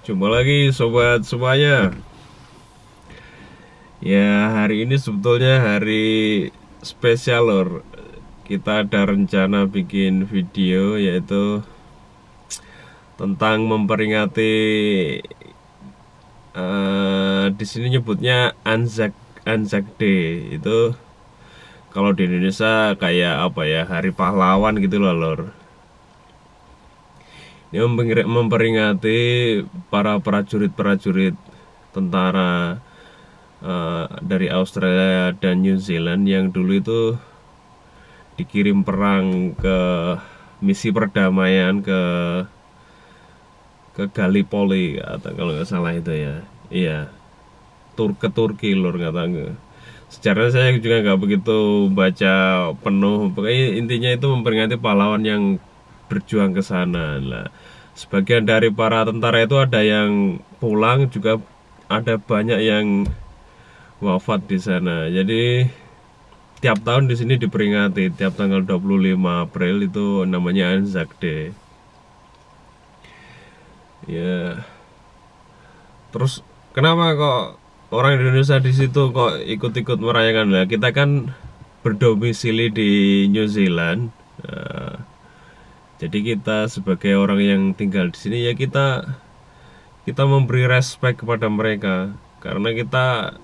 Jumpa lagi sobat semuanya. Ya, hari ini sebetulnya hari spesial lor. Kita ada rencana bikin video yaitu tentang memperingati di sini nyebutnya Anzac Day. Itu kalau di Indonesia kayak apa ya, hari pahlawan gitu loh lor. Ini memperingati para prajurit-prajurit tentara dari Australia dan New Zealand yang dulu itu dikirim perang ke misi perdamaian ke Gallipoli atau kalau nggak salah itu ya, iya, ke Turki lur, nggak tahu. Sejarahnya saya juga nggak begitu baca penuh. Pokoknya intinya itu memperingati pahlawan yang berjuang ke sana. Nah, sebagian dari para tentara itu ada yang pulang, juga ada banyak yang wafat di sana. Jadi tiap tahun di sini diperingati tiap tanggal 25 April itu namanya Anzac Day. Ya. Terus kenapa kok orang Indonesia di situ kok ikut-ikut merayakan? Nah, kita kan berdomisili di New Zealand. Nah, jadi kita sebagai orang yang tinggal di sini ya kita memberi respect kepada mereka karena kita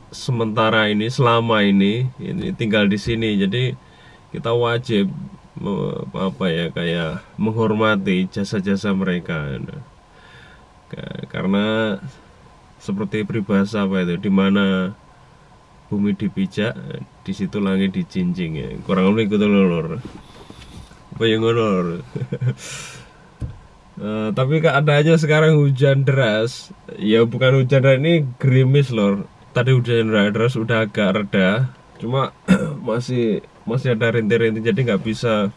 sementara ini selama ini tinggal di sini. Jadi kita wajib kayak menghormati jasa-jasa mereka. Nah, karena seperti peribahasa di mana bumi dipijak, di situ langit dijinjing ya. Kurang lebih gitu lor. Apa yang ngonor? Tapi keadaannya sekarang hujan deras. Ya bukan hujan deras, ini gerimis lor. Tadi hujan deras udah agak reda, cuma masih ada rintik-rintik, jadi nggak bisa.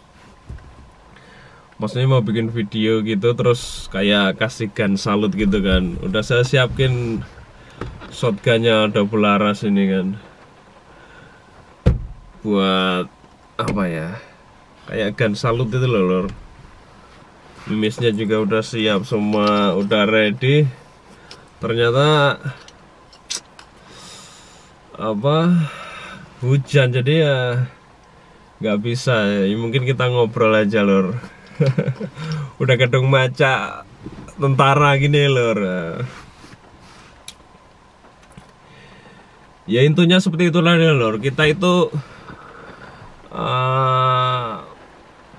Maksudnya mau bikin video gitu terus kayak kasih gun salut gitu kan. Udah saya siapin shotgunnya double laras ini kan, buat apa ya, kayak gun salut itu loh lor. Mimisnya juga udah siap semua, udah ready. Ternyata hujan, jadi ya nggak bisa ya, mungkin kita ngobrol aja lor. Udah gedung maca tentara gini lor. Ya intinya seperti itulah ya lor. Kita itu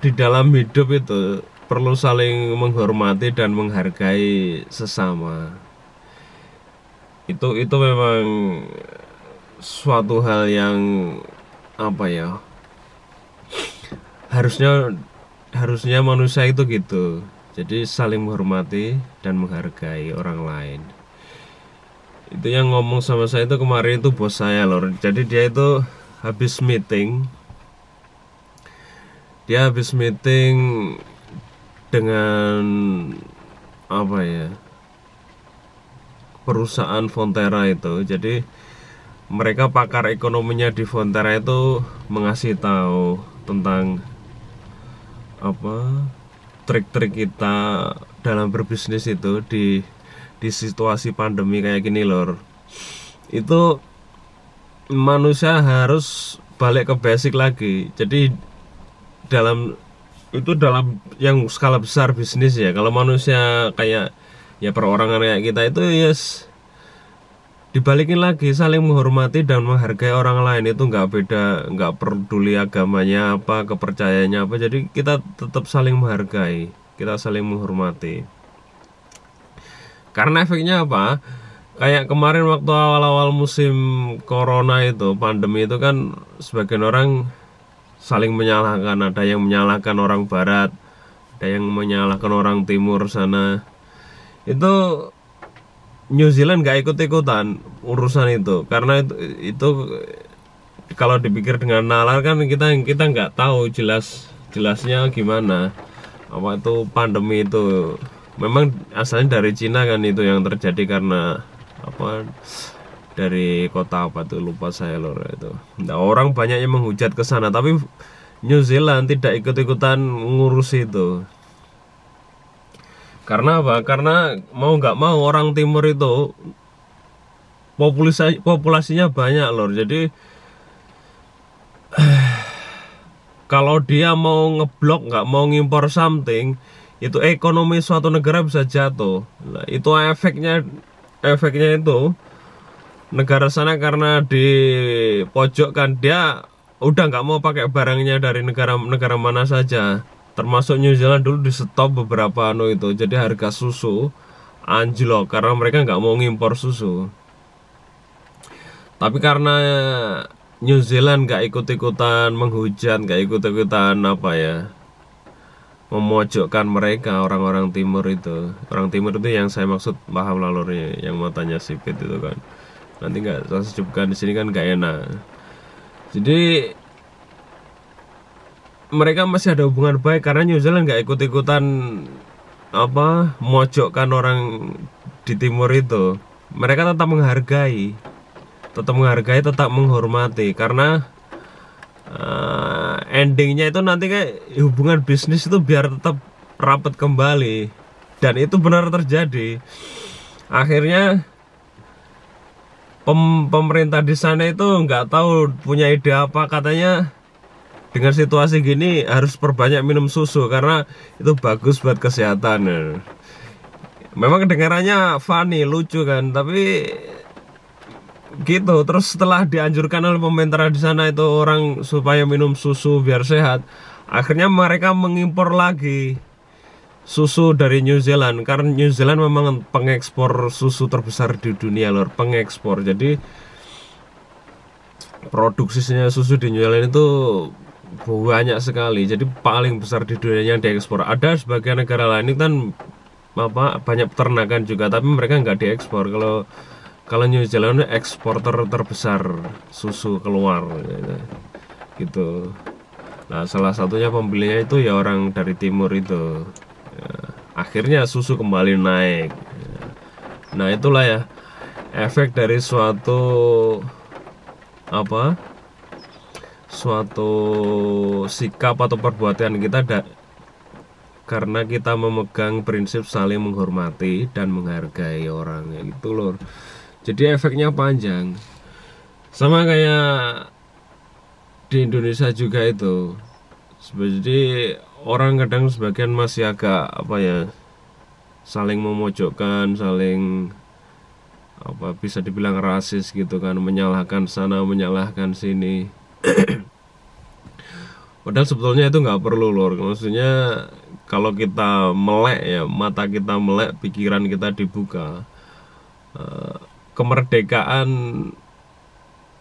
di dalam hidup itu perlu saling menghormati dan menghargai sesama. Itu memang suatu hal yang harusnya manusia itu gitu. Jadi saling menghormati dan menghargai orang lain. Itu yang ngomong sama saya itu kemarin itu bos saya lor. Jadi dia itu habis meeting dengan perusahaan Fonterra itu. Jadi mereka pakar ekonominya di Fonterra itu mengasih tahu tentang trik-trik kita dalam berbisnis itu di situasi pandemi kayak gini lor. Itu manusia harus balik ke basic lagi. Jadi dalam yang skala besar bisnis ya, kalau manusia kayak ya perorangan kayak kita itu dibalikin lagi, saling menghormati dan menghargai orang lain. Itu nggak peduli agamanya apa, kepercayaannya apa. Jadi kita tetap saling menghargai, kita saling menghormati. Karena efeknya apa? Kayak kemarin waktu awal-awal musim corona itu, pandemi itu kan sebagian orang saling menyalahkan. Ada yang menyalahkan orang barat, ada yang menyalahkan orang timur sana. Itu New Zealand gak ikut-ikutan urusan itu, karena itu kalau dipikir dengan nalar kan kita nggak tahu jelasnya gimana. Apa itu pandemi itu memang asalnya dari Cina kan, itu yang terjadi karena dari kota lupa saya lor itu. Nah, orang banyak yang menghujat ke sana, tapi New Zealand tidak ikut-ikutan ngurus itu. Karena apa? Karena mau nggak mau orang timur itu populasinya banyak lor. Jadi kalau dia mau ngeblok, nggak mau ngimpor something, itu ekonomi suatu negara bisa jatuh. Nah, itu efeknya itu negara sana karena di pojok kan, dia udah nggak mau pakai barangnya dari negara mana saja, termasuk New Zealand dulu di stop beberapa itu, jadi harga susu anjlok karena mereka nggak mau ngimpor susu. Tapi karena New Zealand gak ikut-ikutan menghujat, gak ikut-ikutan memojokkan mereka orang-orang timur itu. Orang timur itu yang saya maksud paham lalurnya, yang matanya sipit itu kan. Nanti nggak saya sebutkan di sini kan gak enak. Jadi mereka masih ada hubungan baik karena New Zealand gak ikut-ikutan memojokkan orang di timur itu. Mereka tetap menghargai, tetap menghormati, karena endingnya itu nanti kayak hubungan bisnis itu biar tetap rapat kembali, dan itu benar terjadi. Akhirnya pemerintah di sana itu nggak tahu punya ide apa, katanya dengan situasi gini harus perbanyak minum susu karena itu bagus buat kesehatan. Memang kedengarannya funny, lucu kan, tapi gitu. Terus setelah dianjurkan oleh pemerintah di sana itu orang supaya minum susu biar sehat, akhirnya mereka mengimpor lagi susu dari New Zealand, karena New Zealand memang pengekspor susu terbesar di dunia lor, pengekspor. Jadi produksinya susu di New Zealand itu banyak sekali, jadi paling besar di dunia yang diekspor. Ada sebagian negara lain kan banyak peternakan juga, tapi mereka nggak diekspor. Kalau New Zealand eksporter terbesar susu keluar gitu. Nah, salah satunya pembelinya itu ya orang dari timur itu. Ya, akhirnya susu kembali naik. Nah, itulah ya efek dari suatu sikap atau perbuatan kita karena kita memegang prinsip saling menghormati dan menghargai orang, itu loh. Jadi efeknya panjang, sama kayak di Indonesia juga itu. Jadi orang kadang sebagian masih agak saling memojokkan, saling bisa dibilang rasis gitu kan, menyalahkan sana menyalahkan sini. Padahal sebetulnya itu nggak perlu lor. Maksudnya kalau kita melek ya, mata kita melek, pikiran kita dibuka, kemerdekaan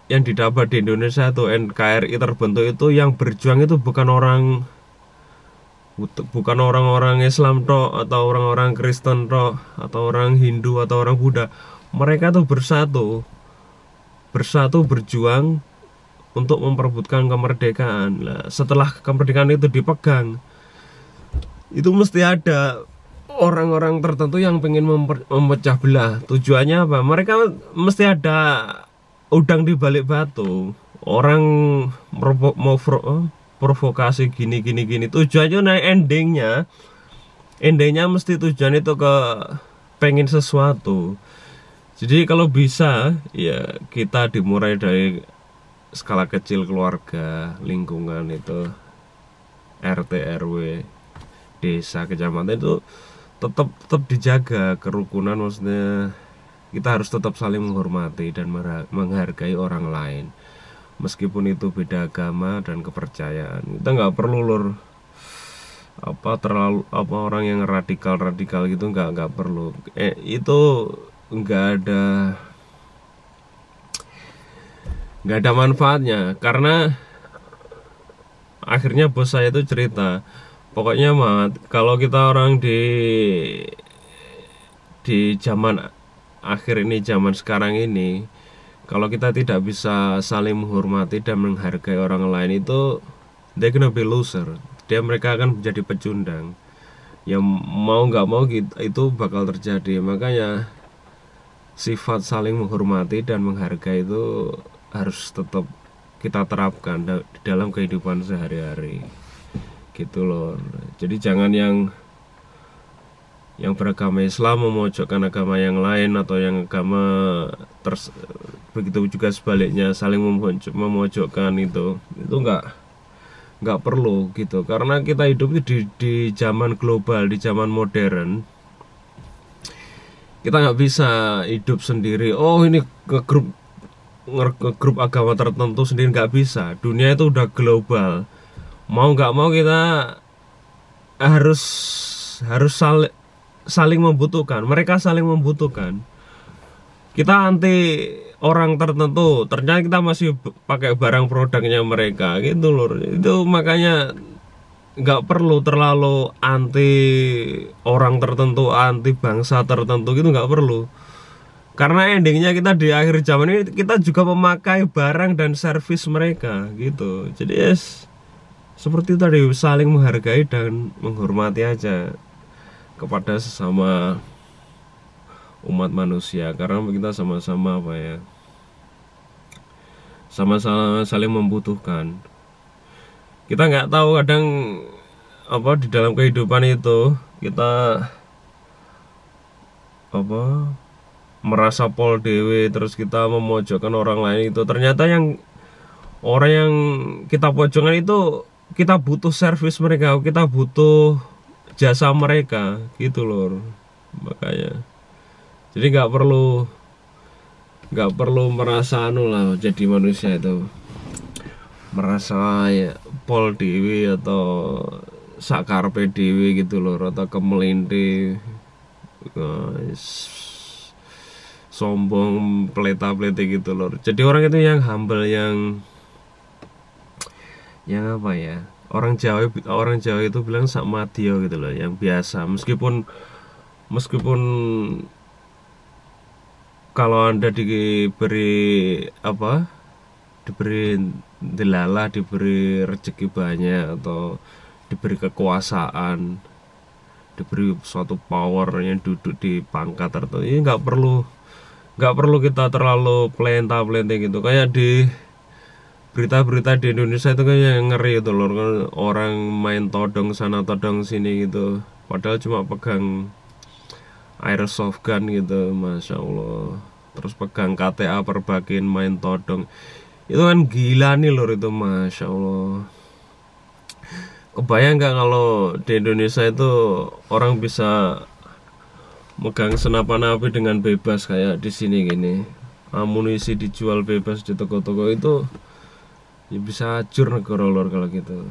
yang didapat di Indonesia itu, NKRI terbentuk itu, yang berjuang itu bukan orang-orang Islam toh, atau orang-orang Kristen toh, atau orang Hindu atau orang Buddha. Mereka tuh bersatu berjuang untuk memperebutkan kemerdekaan. Nah, setelah kemerdekaan itu dipegang, itu mesti ada orang-orang tertentu yang pengen memecah belah. Tujuannya apa? Mereka mesti ada udang di balik batu. Orang mau provokasi gini. Tujuannya, nah endingnya mesti tujuan itu ke pengen sesuatu. Jadi kalau bisa ya kita dimulai dari skala kecil, keluarga, lingkungan itu, RT RW, desa, kecamatan itu tetap dijaga kerukunan. Maksudnya kita harus tetap saling menghormati dan menghargai orang lain, meskipun itu beda agama dan kepercayaan. Kita nggak perlu lur terlalu orang yang radikal gitu, nggak perlu. Itu nggak ada manfaatnya, karena akhirnya bos saya itu cerita, pokoknya kalau kita orang di zaman akhir ini, zaman sekarang ini, kalau kita tidak bisa saling menghormati dan menghargai orang lain, itu they're gonna be loser. Mereka akan menjadi pecundang. Yang mau nggak mau itu bakal terjadi. Makanya sifat saling menghormati dan menghargai itu harus tetap kita terapkan di dalam kehidupan sehari-hari gitu loh. Jadi jangan yang yang beragama Islam memojokkan agama yang lain, atau yang agama begitu juga sebaliknya saling memojokkan, itu nggak perlu gitu, karena kita hidup di zaman global, di zaman modern. Kita nggak bisa hidup sendiri, oh ini ke grup agama tertentu sendiri, nggak bisa. Dunia itu udah global, mau nggak mau kita harus saling membutuhkan. Mereka saling membutuhkan. Kita anti orang tertentu, ternyata kita masih pakai barang produknya mereka gitu loh. Itu makanya nggak perlu terlalu anti orang tertentu, anti bangsa tertentu gitu, nggak perlu. Karena endingnya kita di akhir zaman ini kita juga memakai barang dan servis mereka gitu. Jadi yes, seperti itu tadi, saling menghargai dan menghormati aja kepada sesama umat manusia, karena kita sama-sama apa ya, sama-sama saling membutuhkan. Kita nggak tahu kadang apa di dalam kehidupan itu kita apa merasa pol dewe, terus kita memojokkan orang lain, itu ternyata yang orang yang kita pojokkan itu kita butuh servis mereka, kita butuh jasa mereka gitu loh. Makanya jadi nggak perlu merasa anu lah, jadi manusia itu merasa ya pol dewi atau sakarpe dewi gitu loh, atau kemelinte sombong peleta-pelete gitu loh. Jadi orang itu yang humble, yang apa ya, orang Jawa itu bilang sak madio gitu loh, yang biasa. Meskipun kalau Anda diberi apa, diberi delala, diberi rezeki banyak, atau diberi kekuasaan, diberi suatu power yang duduk di pangkat tertentu, ini nggak perlu kita terlalu pelenta-pelente gitu. Kayak di berita-berita di Indonesia itu kayak ngeri itu loh, orang main todong sana todong sini gitu, padahal cuma pegang airsoft gun gitu, masya Allah. Terus pegang KTA perbakin main todong, itu kan gila nih lor, itu masya Allah. Kebayang nggak kalau di Indonesia itu orang bisa megang senapan api dengan bebas kayak di sini gini, amunisi dijual bebas di toko-toko, itu ya bisa hancur negara lor kalau gitu.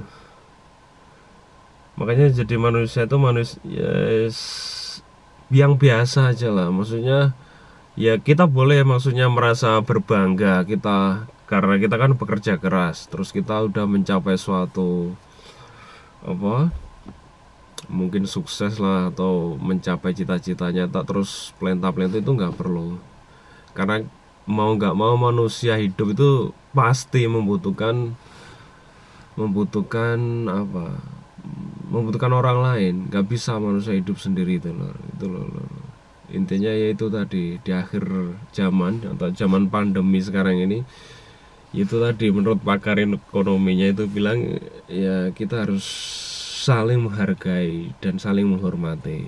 Makanya jadi manusia itu yang biasa aja lah, maksudnya ya kita boleh maksudnya merasa berbangga kita, karena kita kan bekerja keras, terus kita udah mencapai suatu apa mungkin sukses lah, atau mencapai cita-citanya, tak terus pelenta-pelenta, itu nggak perlu. Karena mau nggak mau manusia hidup itu pasti membutuhkan apa, membutuhkan orang lain. Nggak bisa manusia hidup sendiri itu loh. Intinya yaitu tadi, di akhir zaman atau zaman pandemi sekarang ini, itu tadi menurut pakar ekonominya itu bilang ya kita harus saling menghargai dan saling menghormati.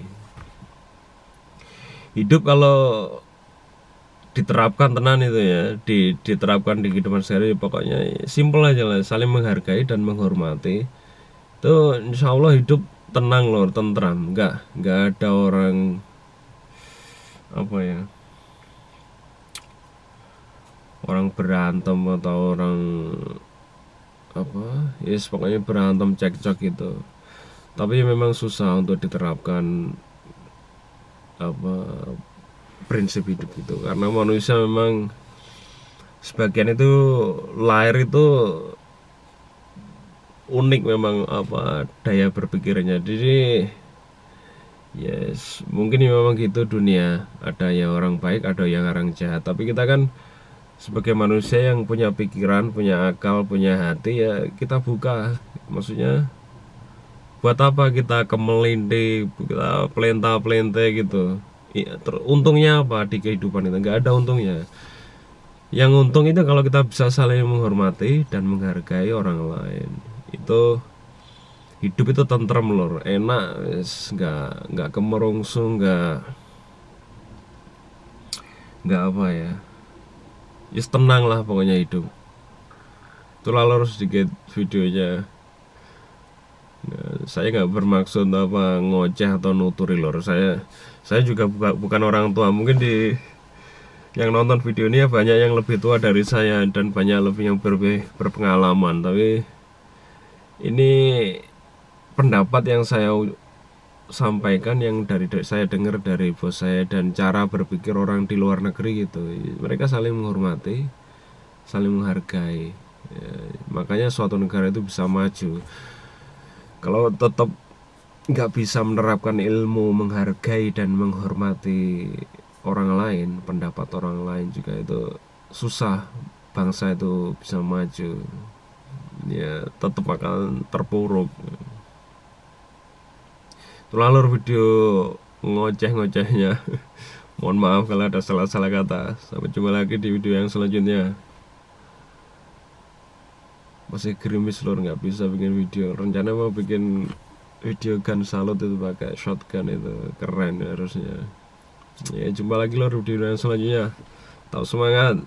Hidup kalau diterapkan tenan itu ya, diterapkan di kehidupan sehari, pokoknya simple aja lah, saling menghargai dan menghormati, itu insya Allah hidup tenang loh, tentram, nggak ada orang apa ya, orang berantem atau orang apa, yes pokoknya berantem cekcok gitu. Tapi memang susah untuk diterapkan apa prinsip hidup itu, karena manusia memang sebagian itu lahir itu unik memang apa daya berpikirnya. Jadi yes mungkin memang gitu dunia, ada yang orang baik, ada yang orang jahat, tapi kita kan sebagai manusia yang punya pikiran, punya akal, punya hati, ya kita buka. Maksudnya buat apa kita kemelinte, kita pelenta-pelente gitu. Untungnya apa di kehidupan itu? Nggak ada untungnya. Yang untung itu kalau kita bisa saling menghormati dan menghargai orang lain. Itu hidup itu tentrem lur, enak, nggak kemerungsung, nggak apa ya, tenang lah pokoknya hidup. Itulah lur sedikit videonya. Nah, saya nggak bermaksud apa ngoceh atau nuturi lor. Saya juga bukan orang tua. Mungkin di yang nonton video ini ya banyak yang lebih tua dari saya dan banyak lebih yang berpengalaman. Tapi ini pendapat yang saya sampaikan, yang dari saya dengar dari bos saya, dan cara berpikir orang di luar negeri gitu. Mereka saling menghormati, saling menghargai. Ya, makanya suatu negara itu bisa maju. Kalau tetap nggak bisa menerapkan ilmu menghargai dan menghormati orang lain, pendapat orang lain juga, itu susah bangsa itu bisa maju. Ya tetap akan terpuruk. Lalu video ngoceh-ngocehnya. Mohon maaf kalau ada salah-salah kata. Sampai jumpa lagi di video yang selanjutnya. Masih gerimis lur, nggak bisa bikin video. Rencana mau bikin video gun salute itu pakai shotgun, itu keren ya harusnya. Ya jumpa lagi lur di video yang selanjutnya. Tetap semangat.